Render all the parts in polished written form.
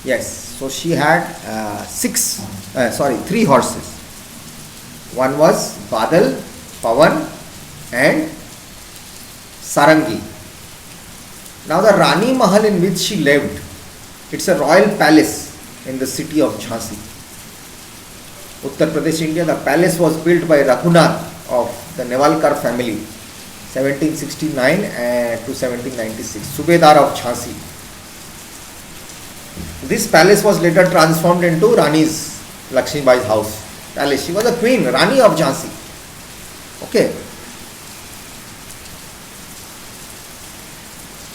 Yes, so she had three horses. One was Badal, Pavan, and Sarangi. Now the Rani Mahal in which she lived, it's a royal palace in the city of Jhansi, Uttar Pradesh, India. The palace was built by Raghunath of the Nevalkar family, 1769 to 1796, Subedar of Jhansi. This palace was later transformed into Rani's Lakshmibai's house palace. She was a queen, Rani of Jhansi. Okay.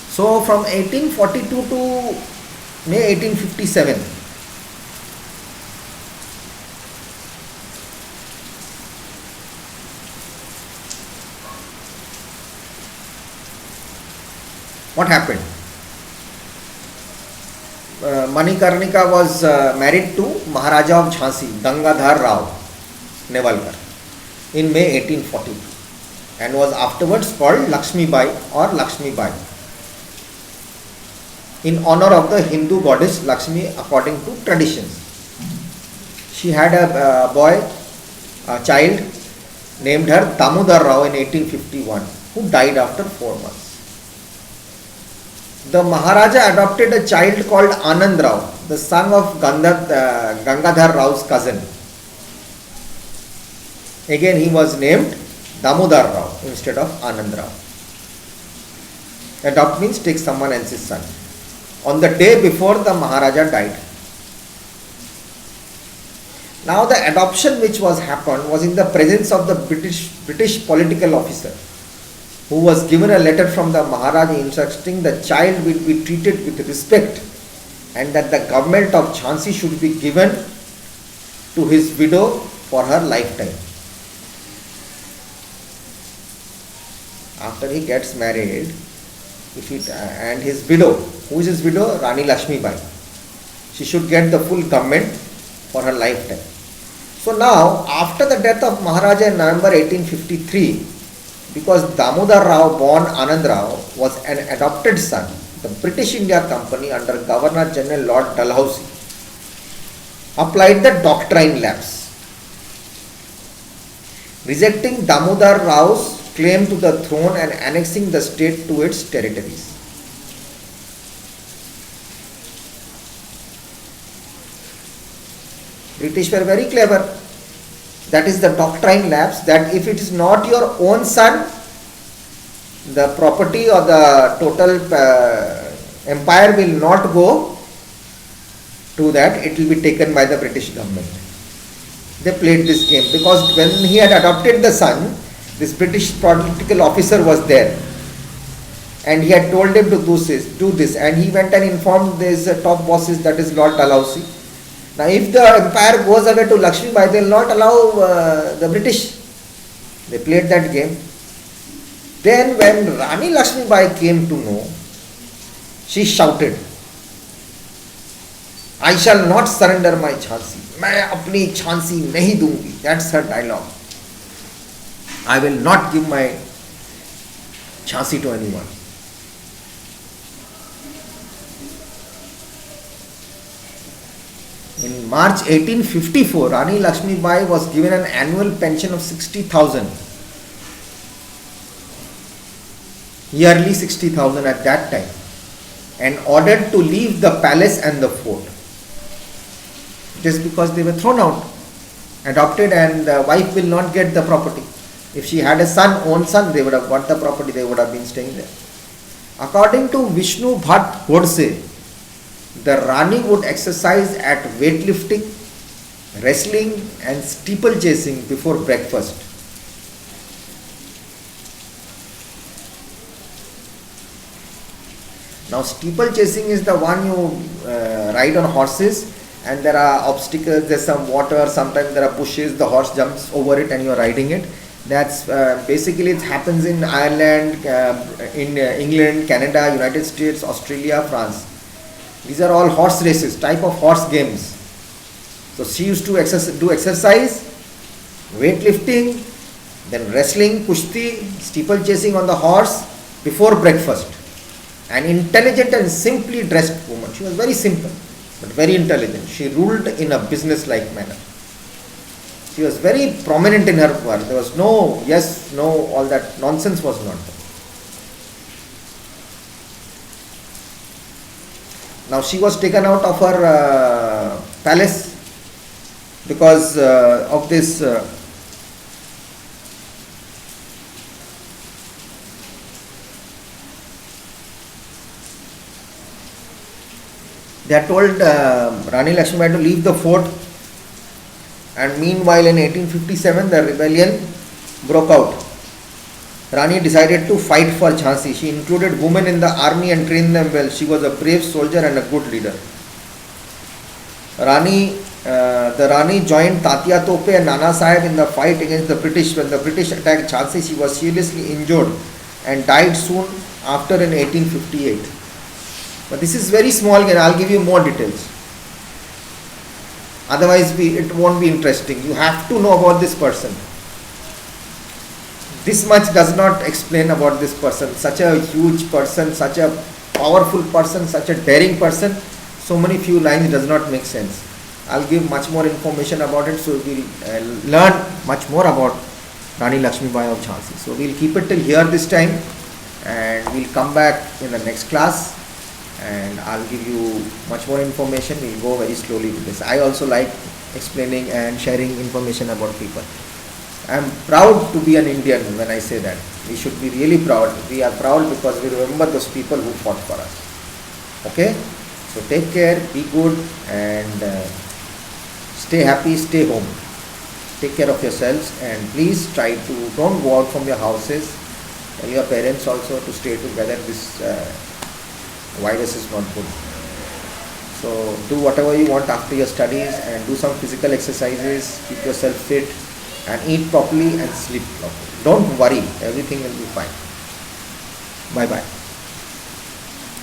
So from 1842 to May 1857, what happened? Manikarnika was married to Maharaja of Jhansi, Gangadhar Rao Nevalkar, in May 1842, and was afterwards called Lakshmibai or Lakshmibai, in honor of the Hindu goddess Lakshmi according to traditions. She had a child, named her Damodar Rao in 1851, who died after 4 months. The Maharaja adopted a child called Anand Rao, the son of Gangadhar Rao's cousin. Again he was named Damodar Rao instead of Anand Rao. Adopt means take someone else's son. On the day before the Maharaja died. Now the adoption which was happened was in the presence of the British political officer, who was given a letter from the Maharaja instructing the child will be treated with respect and that the government of Jhansi should be given to his widow for her lifetime. After he gets married, and his widow, who is his widow? Rani Lakshmibai. She should get the full government for her lifetime. So now, after the death of Maharaja in November 1853, because Damodar Rao born Anand Rao was an adopted son, the British India Company under Governor General Lord Dalhousie applied the doctrine lapse, rejecting Damodar Rao's claim to the throne and annexing the state to its territories. British were very clever. That is the doctrine lapse, that if it is not your own son, the property or the total empire will not go to that, it will be taken by the British government. They played this game because when he had adopted the son, this British political officer was there and he had told him to do this, and he went and informed these top bosses, that is Lord Dalhousie. Now if the empire goes away to Lakshmibai, they will not allow the British. They played that game. Then when Rani Lakshmibai came to know, she shouted, I shall not surrender my Jhansi. मैं अपनी झांसी नहीं दूंगी. That's her dialogue. I will not give my Jhansi to anyone. In March 1854, Rani Lakshmibai was given an annual pension of 60,000. Yearly 60,000 at that time, and ordered to leave the palace and the fort. Just because they were thrown out, adopted, and the wife will not get the property. If she had a own son, they would have got the property, they would have been staying there. According to Vishnu Bhatt Godse, the Rani would exercise at weightlifting, wrestling and steeplechasing before breakfast. Now steeplechasing is the one you ride on horses and there are obstacles, there's some water, sometimes there are bushes, the horse jumps over it and you're riding it. That's basically it happens in Ireland, in England, Canada, United States, Australia, France. These are all horse races, type of horse games. So she used to do exercise, weightlifting, then wrestling, kushti, steeplechasing on the horse before breakfast. An intelligent and simply dressed woman. She was very simple. but very intelligent. She ruled in a business-like manner. She was very prominent in her work. There was no yes, no, all that nonsense was not there. Now she was taken out of her palace because of this they had told Rani Lakshmibai to leave the fort, and meanwhile in 1857 the rebellion broke out. Rani decided to fight for Jhansi. She included women in the army and trained them well. She was a brave soldier and a good leader. The Rani joined Tatia Tope and Nana Sahib in the fight against the British. When the British attacked Jhansi, she was seriously injured and died soon after in 1858. But this is very small again, I'll give you more details. Otherwise it won't be interesting. You have to know about this person. This much does not explain about this person. Such a huge person, such a powerful person, such a daring person. So many few lines does not make sense. I'll give much more information about it, so we'll learn much more about Rani Lakshmibai of Jhansi. So we'll keep it till here this time, and we'll come back in the next class, and I'll give you much more information. We'll go very slowly with this. I also like explaining and sharing information about people. I am proud to be an Indian when I say that. We should be really proud. We are proud because we remember those people who fought for us. Okay? So take care, be good, and stay happy, stay home. Take care of yourselves, and please try to don't go out from your houses. Tell your parents also to stay together. This virus is not good. So do whatever you want after your studies, and do some physical exercises, keep yourself fit, and eat properly and sleep properly. Don't worry, everything will be fine. Bye bye.